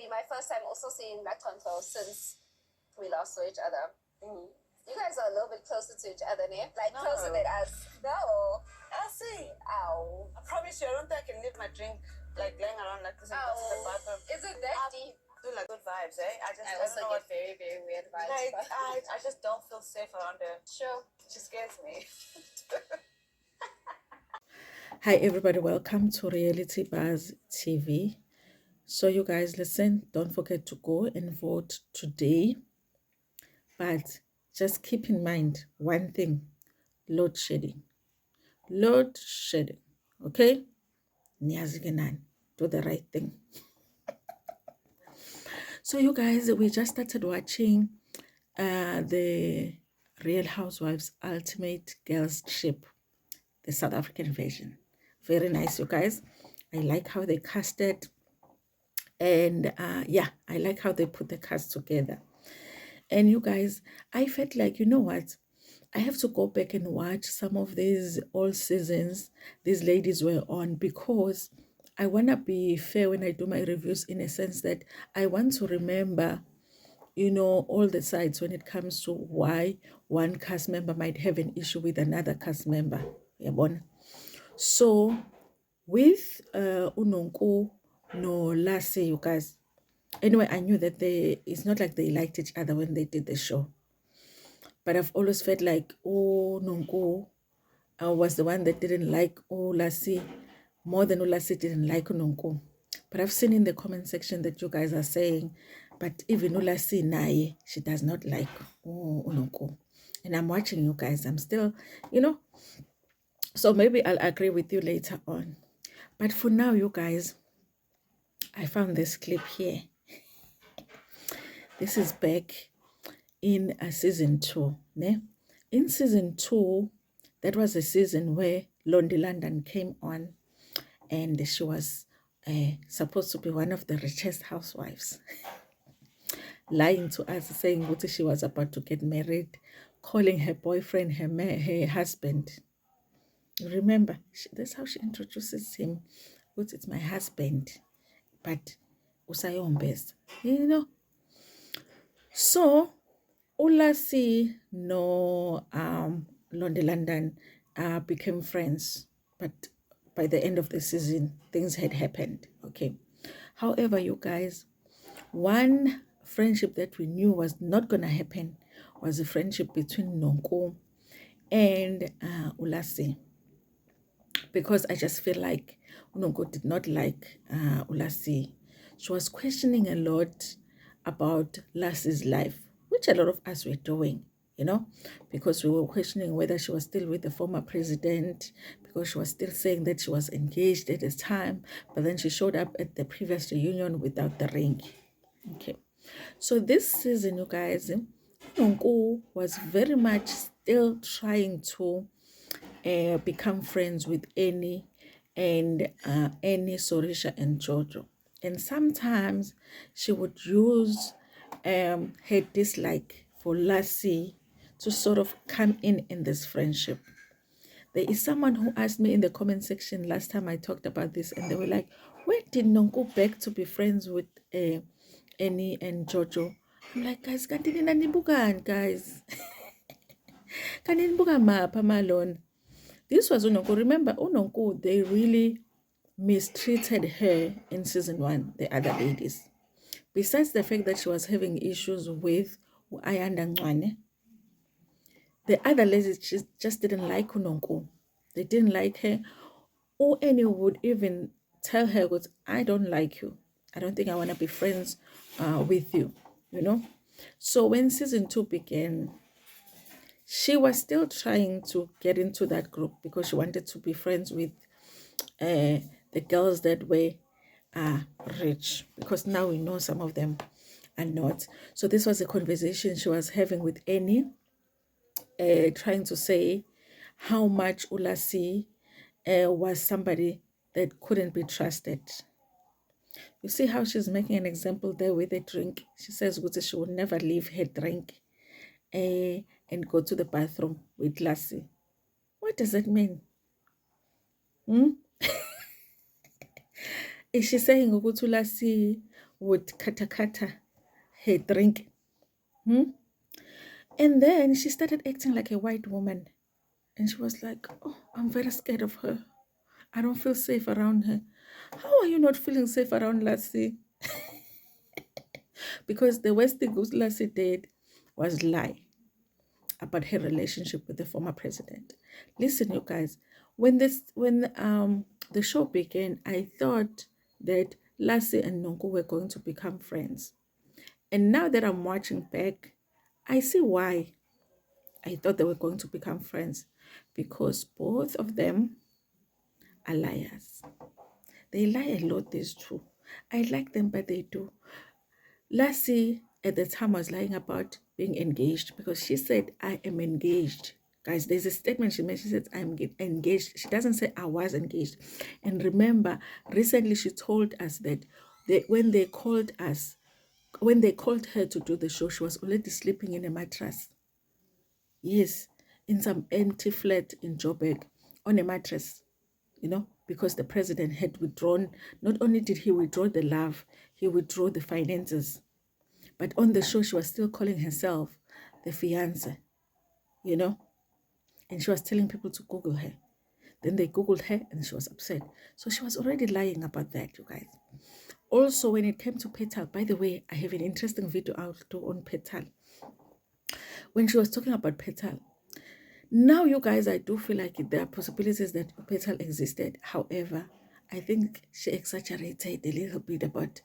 be my first time also seeing that Tonto since we last saw each other. You guys are a little bit closer to each other, né? Like No. closer than us. No. I see. Ow. I promise you, I don't think I can leave my drink like laying around like this in the bathroom. Is it that deep? Do like good vibes, eh? I also don't know get very, very weird vibes. Like, I just don't feel safe around her. Sure. She scares me. Hi everybody, welcome to Reality Buzz TV. So you guys listen, don't forget to go and vote today, but just keep in mind one thing: load shedding, okay? Niyazi do the right thing. So you guys, we just started watching the Real Housewives Ultimate Girls Trip, the South African version. Very nice, you guys. I like how they cast it, and yeah, I like how they put the cast together. And you guys, I felt like, you know what, I have to go back and watch some of these old seasons these ladies were on, because I want to be fair when I do my reviews, in a sense that I want to remember, you know, all the sides when it comes to why one cast member might have an issue with another cast member. So with Nonku no LaC, you guys, anyway, I knew that it's not like they liked each other when they did the show, but I've always felt like Nonku was the one that didn't like LaC more than LaC didn't like Nonku. But I've seen in the comment section that you guys are saying, but even LaC naye, she does not like Nonku. And I'm watching you guys. I'm still, you know, so maybe I'll agree with you later on. But for now, you guys, I found this clip here. This is back in season 2. Ne? In season 2, that was a season where Londi London came on, and she was supposed to be one of the richest housewives. Lying to us, saying what she was about to get married, calling her boyfriend her husband. Remember, that's how she introduces him. Which it's my husband, but usayombeza, you know. So LaC no Londi London became friends, but by the end of the season, things had happened. Okay. However, you guys, one friendship that we knew was not gonna happen was a friendship between Nonku and LaC. Because I just feel like Nonku did not like LaC. She was questioning a lot about LaC's life, which a lot of us were doing, you know, because we were questioning whether she was still with the former president, because she was still saying that she was engaged at the time, but then she showed up at the previous reunion without the ring. Okay, so this season, you guys, Nonku was very much still trying to become friends with Annie and Sorisha and Jojo. And sometimes she would use her dislike for LaC to sort of come in this friendship. There is someone who asked me in the comment section last time I talked about this, and they were like, where did Nonku beg to be friends with Annie and Jojo? I'm like, guys, kanti nina nibukan, guys. Kanti nibuka mapha malon. This was Nonku. Remember, Nonku, they really mistreated her in season 1, the other ladies. Besides the fact that she was having issues with Ayanda Ngwane, the other ladies just didn't like Nonku. They didn't like her. Or any would even tell her, I don't like you. I don't think I want to be friends with you, you know. So when season 2 began, she was still trying to get into that group because she wanted to be friends with the girls that were rich, because now we know some of them are not. So this was a conversation she was having with Annie, trying to say how much LaC was somebody that couldn't be trusted. You see how she's making an example there with a drink. She says she would never leave her drink and go to the bathroom with LaC. What does that mean? Is she saying LaC would kata her drink. And then she started acting like a white woman. And she was like, oh, I'm very scared of her. I don't feel safe around her. How are you not feeling safe around LaC? Because the worst thing LaC did was lie about her relationship with the former president. Listen, you guys, when the show began, I thought that LaC and Nonku were going to become friends. And now that I'm watching back, I see why I thought they were going to become friends. Because both of them are liars. They lie a lot, these two. I like them, but they do. LaC at the time was lying about being engaged because she said, I am engaged. Guys, there's a statement she made. She said, I'm engaged. She doesn't say I was engaged. And remember, recently she told us that when they called her to do the show, she was already sleeping in a mattress. Yes, in some empty flat in Joburg on a mattress, because the president had withdrawn. Not only did he withdraw the love, he withdrew the finances. But on the show, she was still calling herself the fiancé, and she was telling people to Google her. Then they Googled her and she was upset. So she was already lying about that, you guys. Also, when it came to Petal, by the way, I have an interesting video I'll do on Petal. When she was talking about Petal, now, you guys, I do feel like there are possibilities that Petal existed. However, I think she exaggerated a little bit about,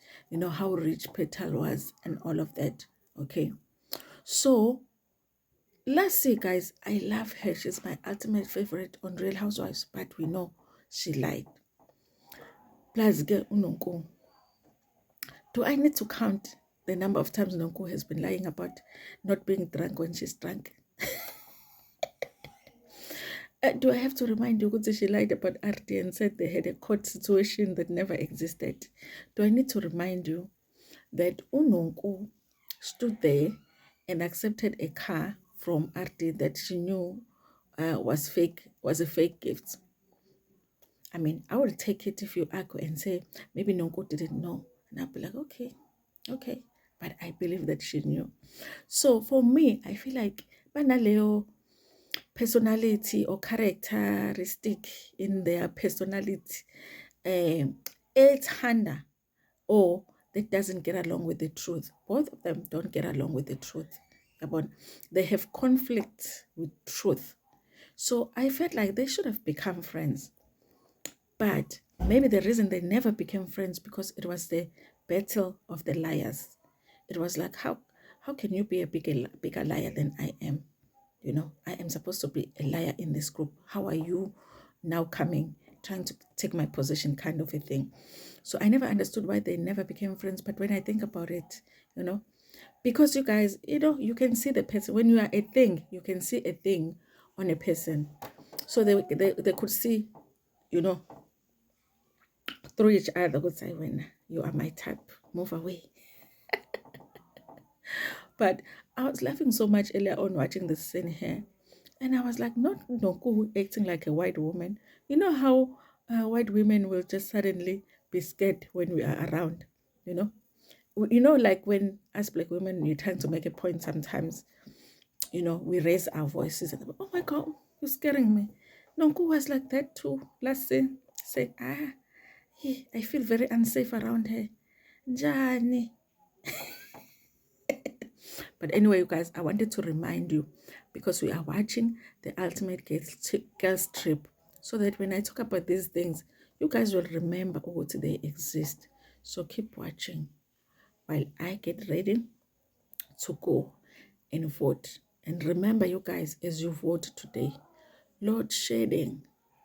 how rich Petal was and all of that. Okay. So, LaC, guys, I love her. She's my ultimate favorite on Real Housewives, but we know she lied. Plus, get Nonku. Do I need to count the number of times Nonku has been lying about not being drunk when she's drunk? Do I have to remind you that she lied about RT and said they had a court situation that never existed? Do I need to remind you that Nonku stood there and accepted a car from RT that she knew was a fake gift? I mean, I would take it if you argue and say, maybe Nonku didn't know. And I'd be like, okay. But I believe that she knew. So for me, I feel like Banaleo personality or characteristic in their personality, it's Handa, or that doesn't get along with the truth. Both of them don't get along with the truth. They have conflict with truth. So I felt like they should have become friends. But maybe the reason they never became friends because it was the battle of the liars. It was like, how can you be a bigger liar than I am? I am supposed to be a liar in this group. How are you now trying to take my position, kind of a thing? So I never understood why they never became friends. But when I think about it, because you guys, you can see the person. When you are a thing, you can see a thing on a person. So they could see, through each other, would say, when you are my type, move away. But I was laughing so much earlier on watching the scene here. And I was like, not Nonku acting like a white woman. You know how white women will just suddenly be scared when we are around, like when us black women, you're trying to make a point sometimes, we raise our voices and, oh my God, you're scaring me. Nonku was like that too. LaC say, I feel very unsafe around her. Njani. But anyway, you guys, I wanted to remind you because we are watching the Ultimate Girls Trip, so that when I talk about these things, you guys will remember what they exist. So keep watching while I get ready to go and vote. And remember, you guys, as you vote today, load shedding,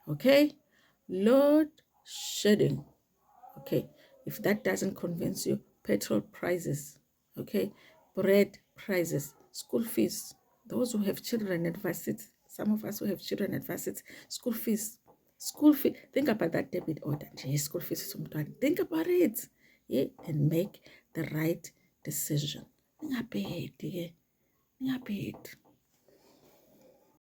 okay? Load shedding, okay? If that doesn't convince you, petrol prices, okay? Bread prices, school fees. Those who have children at varsity, some of us who have children at varsity, school fees. Think about that debit order. School fees. Think about it, yeah, and make the right decision. Ngaphethe.